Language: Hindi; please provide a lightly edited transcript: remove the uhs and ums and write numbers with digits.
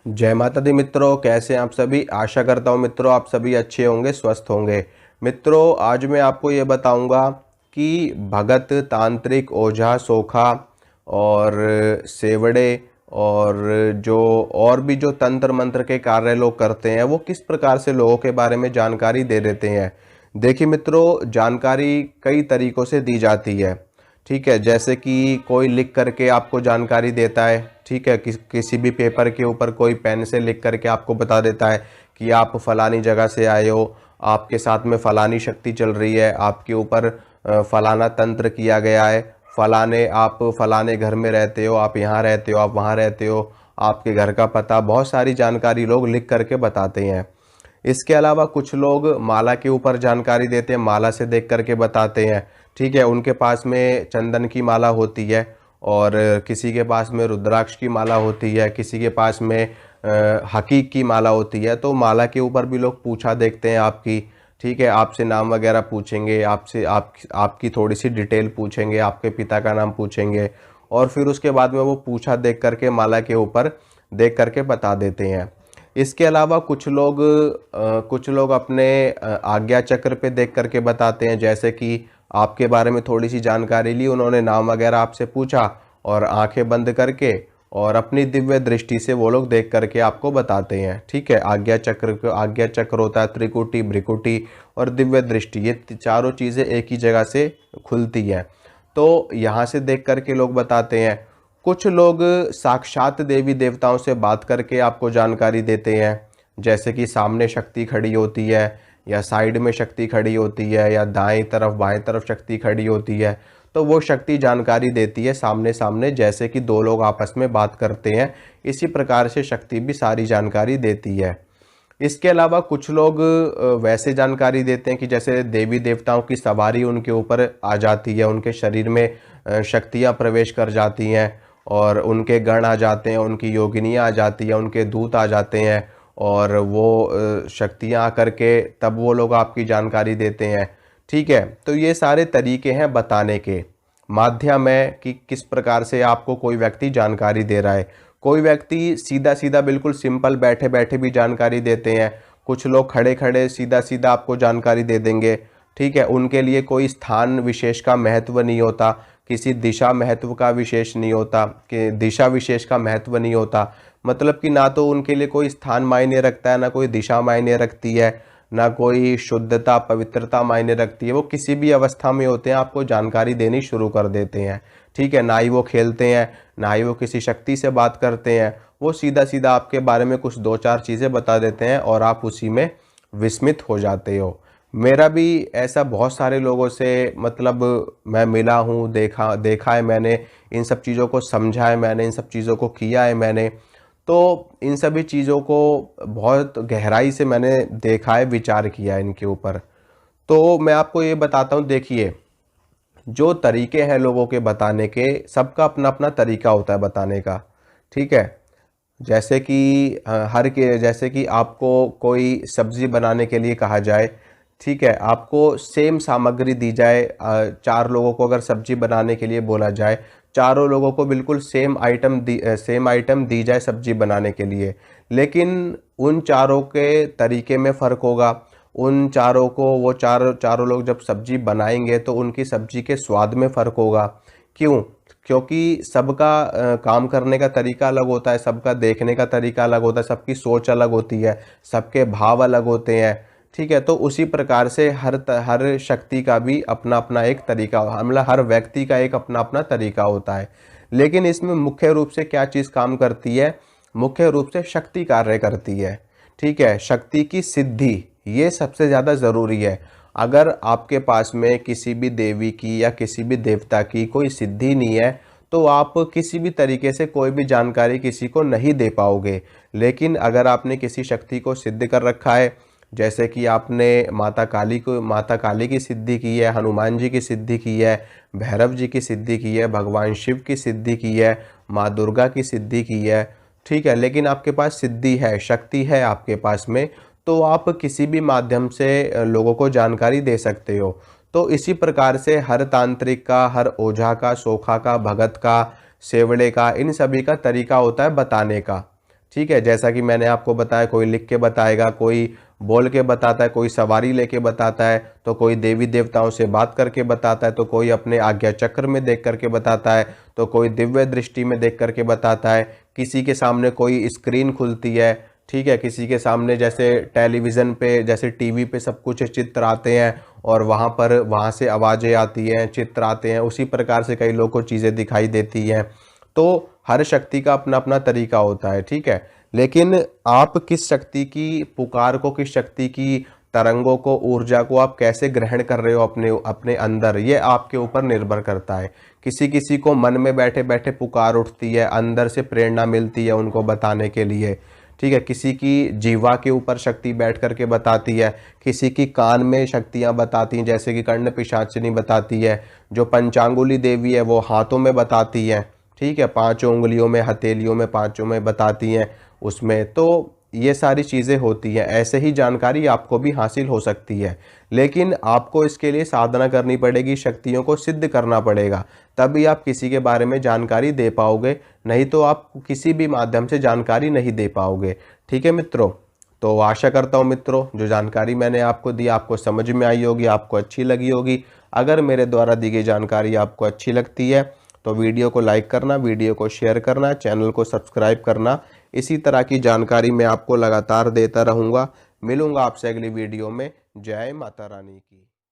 जय माता दी मित्रों, कैसे हैं आप सभी। आशा करता हूँ मित्रों आप सभी अच्छे होंगे, स्वस्थ होंगे। मित्रों आज मैं आपको ये बताऊंगा कि भगत, तांत्रिक, ओझा, सोखा और सेवड़े और जो और भी जो तंत्र मंत्र के कार्य लोग करते हैं वो किस प्रकार से लोगों के बारे में जानकारी दे देते हैं। देखिए मित्रों, जानकारी कई तरीकों से दी जाती है। ठीक है, जैसे कि कोई लिख करके आपको जानकारी देता है। ठीक है, किसी भी पेपर के ऊपर कोई पेन से लिख करके आपको बता देता है कि आप फलानी जगह से आए हो, आपके साथ में फलानी शक्ति चल रही है, आपके ऊपर फलाना तंत्र किया गया है, फलाने आप फलाने घर में रहते हो, आप यहाँ रहते हो, आप वहाँ रहते हो, आपके घर का पता, बहुत सारी जानकारी लोग लिख करके बताते हैं। इसके अलावा कुछ लोग माला के ऊपर जानकारी देते हैं, माला से देख करके बताते हैं। ठीक है, उनके पास में चंदन की माला होती है और किसी के पास में रुद्राक्ष की माला होती है, किसी के पास में हकीक की माला होती है। तो माला के ऊपर भी लोग पूछा देखते हैं आपकी। ठीक है, आपसे नाम वगैरह पूछेंगे, आपसे आपकी थोड़ी सी डिटेल पूछेंगे, आपके पिता का नाम पूछेंगे और फिर उसके बाद में वो पूछा देख करके माला के ऊपर देख करके बता देते हैं। इसके अलावा कुछ लोग अपने आज्ञा चक्र पे देख करके बताते हैं। जैसे कि आपके बारे में थोड़ी सी जानकारी ली, उन्होंने नाम वगैरह आपसे पूछा और आंखें बंद करके और अपनी दिव्य दृष्टि से वो लोग देख करके आपको बताते हैं। ठीक है, आज्ञा चक्र होता है, त्रिकुटी, भ्रिकुटी और दिव्य दृष्टि, ये चारों चीज़ें एक ही जगह से खुलती हैं। तो यहाँ से देख करके लोग बताते हैं। कुछ लोग साक्षात देवी देवताओं से बात करके आपको जानकारी देते हैं। जैसे कि सामने शक्ति खड़ी होती है या साइड में शक्ति खड़ी होती है या दाएं तरफ बाएं तरफ शक्ति खड़ी होती है, तो वो शक्ति जानकारी देती है सामने सामने, जैसे कि दो लोग आपस में बात करते हैं। इसी प्रकार से शक्ति भी सारी जानकारी देती है। इसके अलावा कुछ लोग वैसे जानकारी देते हैं कि जैसे देवी देवताओं की सवारी उनके ऊपर आ जाती है, उनके शरीर में शक्तियाँ प्रवेश कर जाती हैं और उनके गण आ जाते हैं, उनकी योगिनियाँ आ जाती हैं, उनके दूत आ जाते हैं और वो शक्तियाँ आकर के तब वो लोग आपकी जानकारी देते हैं। ठीक है, तो ये सारे तरीके हैं बताने के। माध्यम है कि किस प्रकार से आपको कोई व्यक्ति जानकारी दे रहा है। कोई व्यक्ति सीधा सीधा बिल्कुल सिंपल बैठे बैठे भी जानकारी देते हैं। कुछ लोग खड़े खड़े सीधा सीधा आपको जानकारी दे देंगे। ठीक है, उनके लिए कोई स्थान विशेष का महत्व नहीं होता, किसी दिशा महत्व का विशेष नहीं होता, कि दिशा विशेष का महत्व नहीं होता। मतलब कि ना तो उनके लिए कोई स्थान मायने रखता है, ना कोई दिशा मायने रखती है, ना कोई शुद्धता पवित्रता मायने रखती है। वो किसी भी अवस्था में होते हैं आपको जानकारी देनी शुरू कर देते हैं। ठीक है, ना ही वो खेलते हैं, ना ही वो किसी शक्ति से बात करते हैं, वो सीधा सीधा आपके बारे में कुछ दो चार चीज़ें बता देते हैं और आप उसी में विस्मित हो जाते हो। मेरा भी ऐसा बहुत सारे लोगों से मतलब मैं मिला हूँ, देखा है मैंने, इन सब चीज़ों को समझा है मैंने, इन सब चीज़ों को किया है मैंने। तो इन सभी चीज़ों को बहुत गहराई से मैंने देखा है, विचार किया है इनके ऊपर। तो मैं आपको ये बताता हूँ, देखिए जो तरीके हैं लोगों के बताने के, सबका अपना अपना तरीका होता है बताने का। ठीक है, जैसे कि जैसे कि आपको कोई सब्जी बनाने के लिए कहा जाए। ठीक है, आपको सेम सामग्री दी जाए, चार लोगों को अगर सब्जी बनाने के लिए बोला जाए, चारों लोगों को बिल्कुल सेम आइटम दी जाए सब्जी बनाने के लिए, लेकिन उन चारों के तरीके में फ़र्क होगा। उन चारों को वो चारों लोग जब सब्जी बनाएंगे तो उनकी सब्जी के स्वाद में फ़र्क होगा। क्यों? क्योंकि सबका काम करने का तरीका अलग होता है, सबका देखने का तरीका अलग होता है, सबकी सोच अलग होती है, सबके भाव अलग होते हैं। ठीक है, तो उसी प्रकार से हर शक्ति का भी अपना अपना एक तरीका, मतलब हर व्यक्ति का एक अपना अपना तरीका होता है। लेकिन इसमें मुख्य रूप से क्या चीज़ काम करती है? मुख्य रूप से शक्ति कार्य करती है। ठीक है, शक्ति की सिद्धि ये सबसे ज़्यादा ज़रूरी है। अगर आपके पास में किसी भी देवी की या किसी भी देवता की कोई सिद्धि नहीं है तो आप किसी भी तरीके से कोई भी जानकारी किसी को नहीं दे पाओगे। लेकिन अगर आपने किसी शक्ति को सिद्ध कर रखा है, जैसे कि आपने माता काली की सिद्धि की है, हनुमान जी की सिद्धि की है, भैरव जी की सिद्धि की है, भगवान शिव की सिद्धि की है, माँ दुर्गा की सिद्धि की है। ठीक है, लेकिन आपके पास सिद्धि है, शक्ति है आपके पास में, तो आप किसी भी माध्यम से लोगों को जानकारी दे सकते हो। तो इसी प्रकार से हर तांत्रिक का, हर ओझा का, सोखा का, भगत का, सेवड़े का, इन सभी का तरीका होता है बताने का। ठीक है, जैसा कि मैंने आपको बताया, कोई लिख के बताएगा, कोई बोल के बताता है, कोई सवारी लेके बताता है, तो कोई देवी देवताओं से बात करके बताता है, तो कोई अपने आज्ञा चक्र में देख करके बताता है, तो कोई दिव्य दृष्टि में देख करके बताता है, किसी के सामने कोई स्क्रीन खुलती है, ठीक है, किसी के सामने जैसे टेलीविज़न पे, जैसे टीवी पे सब कुछ चित्र आते हैं और वहाँ से आवाज़ें आती हैं, चित्र आते हैं, उसी प्रकार से कई लोगों को चीज़ें दिखाई देती हैं। तो हर शक्ति का अपना अपना तरीका होता है, ठीक है। लेकिन आप किस शक्ति की पुकार को, किस शक्ति की तरंगों को, ऊर्जा को आप कैसे ग्रहण कर रहे हो अपने अपने अंदर, ये आपके ऊपर निर्भर करता है। किसी किसी को मन में बैठे बैठे पुकार उठती है, अंदर से प्रेरणा मिलती है उनको बताने के लिए, ठीक है। किसी की जीवा के ऊपर शक्ति बैठ करके बताती है, किसी की कान में शक्तियाँ बताती हैं, जैसे कि कर्ण पिशाचिनी बताती है, जो पंचांगुली देवी है वो हाथों में बताती है, ठीक है, 5 उंगलियों में, हथेलियों में, 5 में बताती हैं उसमें। तो ये सारी चीज़ें होती हैं, ऐसे ही जानकारी आपको भी हासिल हो सकती है, लेकिन आपको इसके लिए साधना करनी पड़ेगी, शक्तियों को सिद्ध करना पड़ेगा, तभी आप किसी के बारे में जानकारी दे पाओगे, नहीं तो आप किसी भी माध्यम से जानकारी नहीं दे पाओगे, ठीक है मित्रों। तो आशा करता हूँ मित्रों, जो जानकारी मैंने आपको दी आपको समझ में आई होगी, आपको अच्छी लगी होगी। अगर मेरे द्वारा दी गई जानकारी आपको अच्छी लगती है तो वीडियो को लाइक करना, वीडियो को शेयर करना, चैनल को सब्सक्राइब करना। इसी तरह की जानकारी मैं आपको लगातार देता रहूँगा। मिलूँगा आपसे अगली वीडियो में। जय माता रानी की।